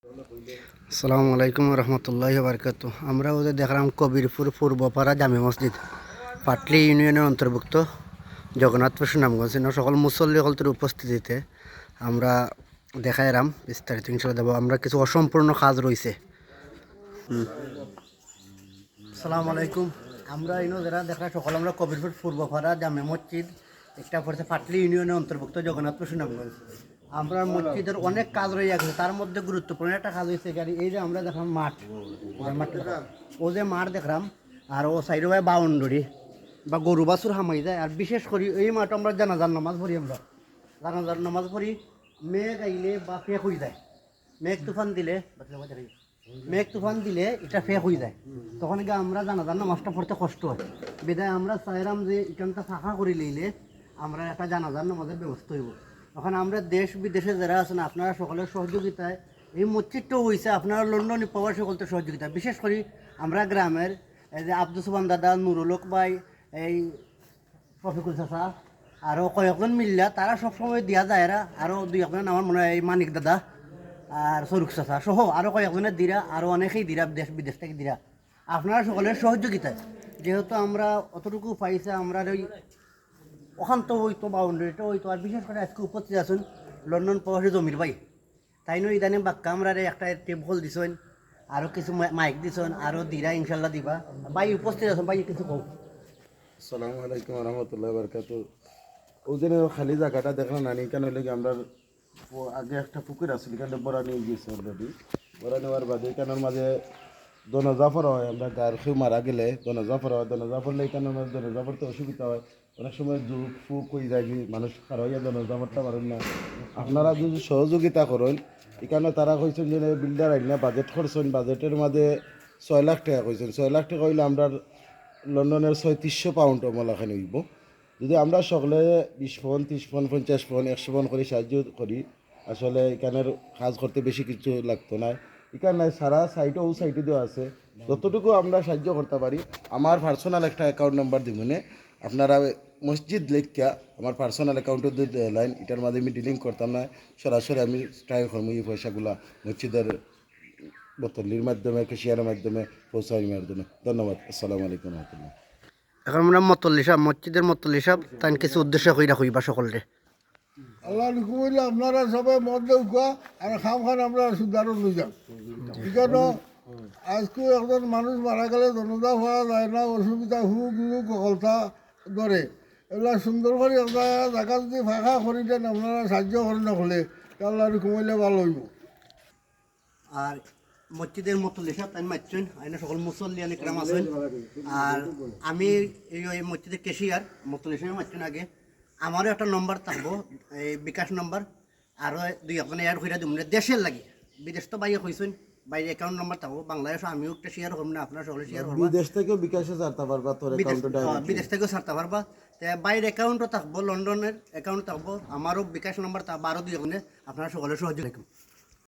আসসালামু আলাইকুম রহমতুল্লাহি বারকাতু। আমরা ওদের দেখলাম কবিরপুর পূর্বপাড়া জামে মসজিদ পাটলি ইউনিয়নের অন্তর্ভুক্ত জগন্নাথপুর সুনামগঞ্জ সকল মুসল্লি হলতের উপস্থিতিতে আমরা দেখাইলাম বিস্তারিত ইনশাল্লাহ দেবো। আমরা কিছু অসম্পূর্ণ কাজ রয়েছে। আসসালামু আলাইকুম। আমরা ইনো যারা দেখলাম সকল আমরা কবিরপুর পূর্বপাড়া জামে মসজিদ একটা পড়ছে পাটলি ইউনিয়নের অন্তর্ভুক্ত জগন্নাথপুর সুনামগঞ্জ। আমরা মসজিদের অনেক কাজ রয়ে গেছে, তার মধ্যে গুরুত্বপূর্ণ একটা কাজ হয়েছে গাড়ি এই যে আমরা দেখলাম মাঠ, ও যে মাঠ দেখলাম আর ও সাইড হয় বাউন্ডারি বা গরু বাছুর হামাই যায়। আর বিশেষ করে এই মাঠ আমরা জানাজার নামাজ পড়ি, আমরা জানাজার নামাজ পড়ি। মেঘ আইলে বা ফেক হয়ে যায়, মেঘ তুফান দিলে এটা ফেক হয়ে যায়, তখন গিয়ে আমরা জানাজার নামাজটা পড়তে কষ্ট হয়। বিদায় আমরা চাইলাম যে এখানটা ফাঁকা করে লইলে আমরা একটা জানাজার নামাজের ব্যবস্থা হইব। এখন আমরা দেশ বিদেশে যারা আছেন আপনারা সকলের সহযোগিতায় এই মসজিদটাও হয়েছে, আপনারা লন্ডনে পাওয়ার সকলের সহযোগিতা। বিশেষ করে আমরা গ্রামের এই যে আব্দুল সুবান দাদা, নুরুলক ভাই, এই রফিকুল চাচা আরও কয়েকজন মিল্লা তারা সবসময় দিয়া যায়। এরা আরও দুই একজন আমার মনে হয় এই মানিক দাদা আর সরুক চাচা সহ আরও কয়েকজনের দিরা, আরও অনেকেই দিরা দেশ বিদেশ থেকে দিরা। আপনারা সকলের সহযোগিতায় যেহেতু আমরা অতটুকু পাইছে, আমরা ওই অশান্ত হইতো বাউন্ডারিটা হইতো। আর বিশেষ করে আজকে উপস্থিত আছেন লন্ডন প্রবাসী জমির ভাই, তাই নয় ইদানিং বাক্কা আমরা একটা টেবল দিছেন, আরও কিছু মাইক দিছেন, আরও দিরা ইনশাল্লাহ দিবা। ভাই উপস্থিত আছেন, ভাই কিছু কও। আসসালামু আলাইকুম রহমতুল্লাহ বারকাতু। ওই দিন খালি জায়গাটা দেখলাম নানি কেন লেগে আমরা আগে একটা পুকুর আসছিল, এখানে বড়া নিয়ে গিয়েছি অলরেডি। বড়া নেওয়ার বাদে এখানের মাঝে দনজাফর হয়, আমরা গার খেয়ে মারা গেলে দনজাফর হয়। দনজাফরলে এখানের মাঝে দনজাফরতে অসুবিধা হয়, অনেক সময় জুক ফুক হয়ে যায়, মানুষ খারাপ হইয়া দনজাফরটা পারেন না। আপনারা যদি সহযোগিতা করেন, এখানে তারা কইছেন যে বিল্ডার আইনা বাজেট করছেন, বাজেটের মাঝে 6 লাখ টাকা কইছেন। 6 লাখ টাকা হইলে আমরা লন্ডনের 3600 পাউন্ড অমলাখানে হইব। যদি আমরা সকলে 20 ফোন 30 ফোন 50 ফোন 100 ফোন করে সাহায্য করি, আসলে এখানের কাজ করতে বেশি কিছু লাগতো না। এখানে সারা সাইটে ও সাইটে দেওয়া আছে, যতটুকু আমরা সাহায্য করতে পারি। আমার পার্সোনাল একটা অ্যাকাউন্ট নাম্বার দিবনে, আপনারা মসজিদ লেখা আমার পার্সোনাল অ্যাকাউন্টে দিয়ে লাইন, এটার মাঝে আমি ডিলিং করতাম না, সরাসরি আমি ট্রাই করবো এই পয়সাগুলা মসজিদের বোতলির মাধ্যমে, কেশিয়ারের মাধ্যমে পৌঁছানোর মাধ্যমে। ধন্যবাদ। আসসালামু আলাইকুম রহমতুল্লাহ। এখন আমরা মতল্লি সাহেব, মসজিদের মতল্লি সাহেব তাই কিছু উদ্দেশ্য কইরা কইবা সকলরে। আল্লাহ রুকুমিল্লা আপনারা সবাই মদ দেওয়া আর খাম খান আমরা সুদারণ লই যান। কেন আজকে একজন মানুষ মারা গেলে জনতা হওয়া যায় না, অসুবিধা হুক লুক কলতা ধরে এগুলা সুন্দর করে একটা জায়গা যদি ফাঁকা করে দেন, আপনারা সাহায্য করেন না হলে আল্লাহ রুকুমিল্লা ভালো হইব। আর মসজিদের মতল্লি সাহেব তাই মারছেন, আইনা সকল মুসল্লি অনেক রাম আছেন। আর আমি এই মসজিদের কেশিয়ার মতল্লি সাহেব মারছেন আগে। আমারও একটা নম্বর থাকবো, এই বিকাশ নম্বর, আরও দুই একজনে অ্যাড করে দিব দেশের লাগে। বিদেশ তো বাইরে হয়েছেন, বাইরে অ্যাকাউন্ট নম্বর থাকবো। বাংলাদেশ আমিও একটা শেয়ার করবো না, আপনারা সকলে শেয়ার করবো। বিদেশ থেকেও বিকাশে ছাড়তে পারবা, তোর অ্যাকাউন্টে বিদেশ থেকেও ছাড়তে পারবা। বাইরের অ্যাকাউন্টও থাকবো, লন্ডনের অ্যাকাউন্ট থাকবো, আমারও বিকাশ নম্বর থাকবো, আরও দুই একজনে আপনারা সকলে সহযোগ।